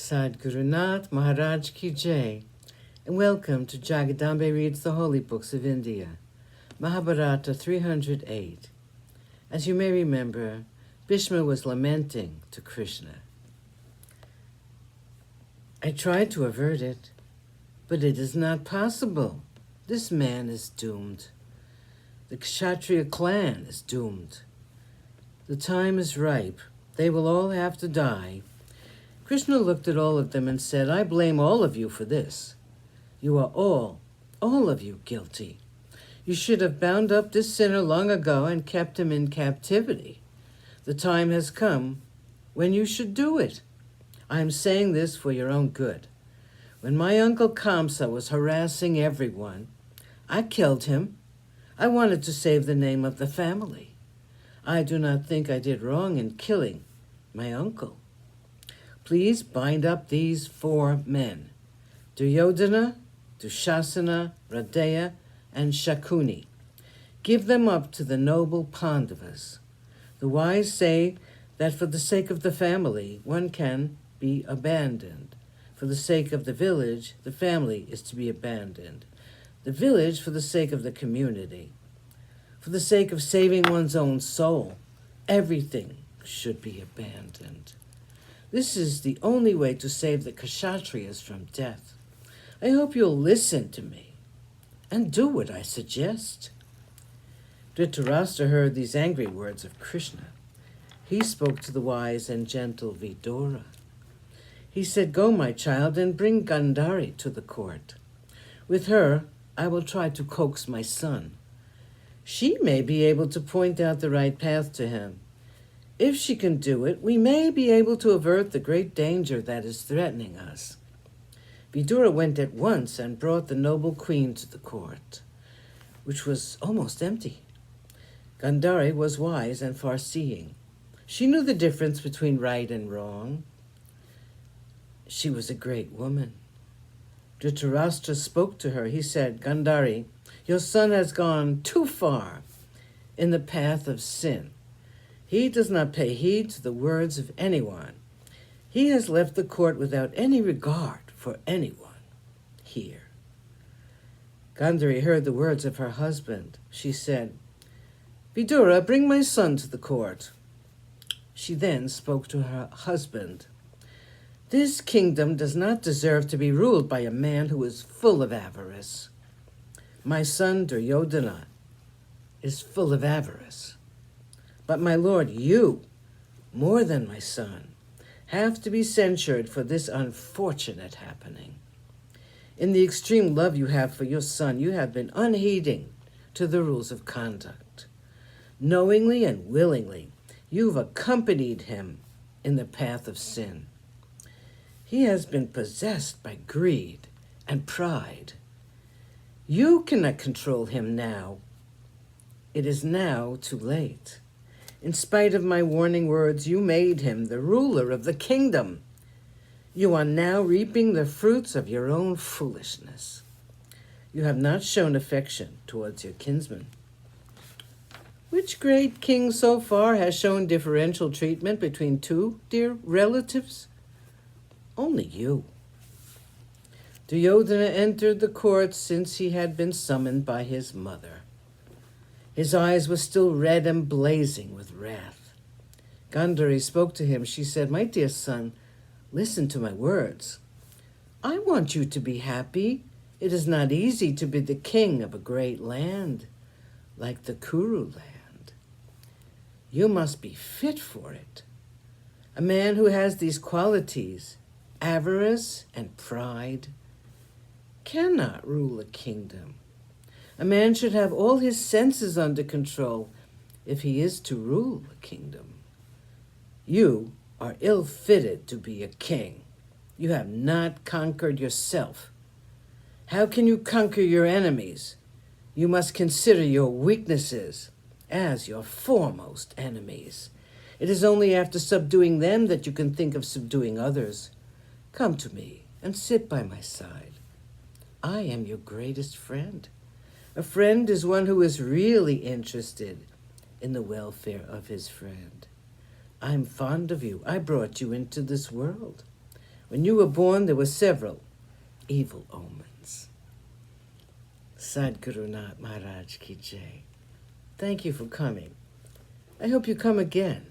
Sadhgurunath Maharaj Ki Jai, and welcome to Jagadambe Reads the Holy Books of India, Mahabharata 308. As you may remember, Bhishma was lamenting to Krishna. I tried to avert it, but it is not possible. This man is doomed. The Kshatriya clan is doomed. The time is ripe. They will all have to die. Krishna looked at all of them and said, I blame all of you for this. You are all of you guilty. You should have bound up this sinner long ago and kept him in captivity. The time has come when you should do it. I am saying this for your own good. When my uncle Kamsa was harassing everyone, I killed him. I wanted to save the name of the family. I do not think I did wrong in killing my uncle. Please bind up these 4 men, Duryodhana, Dushasana, Radeya, and Shakuni. Give them up to the noble Pandavas. The wise say that for the sake of the family, one can be abandoned. For the sake of the village, the family is to be abandoned. The village for the sake of the community. For the sake of saving one's own soul, everything should be abandoned. This is the only way to save the Kshatriyas from death. I hope you'll listen to me and do what I suggest. Dhritarashtra heard these angry words of Krishna. He spoke to the wise and gentle Vidura. He said, Go, my child, and bring Gandhari to the court. With her, I will try to coax my son. She may be able to point out the right path to him. If she can do it, we may be able to avert the great danger that is threatening us. Vidura went at once and brought the noble queen to the court, which was almost empty. Gandhari was wise and far-seeing. She knew the difference between right and wrong. She was a great woman. Dhritarashtra spoke to her. He said, Gandhari, your son has gone too far in the path of sin. He does not pay heed to the words of anyone. He has left the court without any regard for anyone here. Gandhari heard the words of her husband. She said, Vidura, bring my son to the court. She then spoke to her husband. This kingdom does not deserve to be ruled by a man who is full of avarice. My son Duryodhana is full of avarice. But my lord, you, more than my son, have to be censured for this unfortunate happening. In the extreme love you have for your son, you have been unheeding to the rules of conduct. Knowingly and willingly, you've accompanied him in the path of sin. He has been possessed by greed and pride. You cannot control him now. It is now too late. In spite of my warning words, you made him the ruler of the kingdom. You are now reaping the fruits of your own foolishness. You have not shown affection towards your kinsman. Which great king so far has shown differential treatment between 2 dear relatives? Only you. Duryodhana entered the court since he had been summoned by his mother. His eyes were still red and blazing with wrath. Gandhari spoke to him. She said, My dear son, listen to my words. I want you to be happy. It is not easy to be the king of a great land like the Kuru land. You must be fit for it. A man who has these qualities, avarice and pride, cannot rule a kingdom. A man should have all his senses under control if he is to rule a kingdom. You are ill-fitted to be a king. You have not conquered yourself. How can you conquer your enemies? You must consider your weaknesses as your foremost enemies. It is only after subduing them that you can think of subduing others. Come to me and sit by my side. I am your greatest friend. A friend is one who is really interested in the welfare of his friend. I'm fond of you. I brought you into this world. When you were born, there were several evil omens. Sadhguru Nath Maharaj Ki Jai. Thank you for coming. I hope you come again.